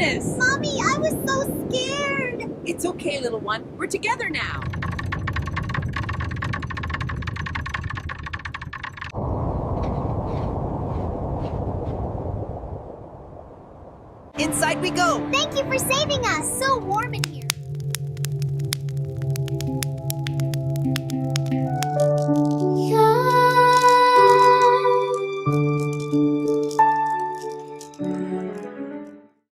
goodness! Mommy, I was so scared. It's okay, little one. We're together now. Inside we go. Thank you for saving us. So warm in here.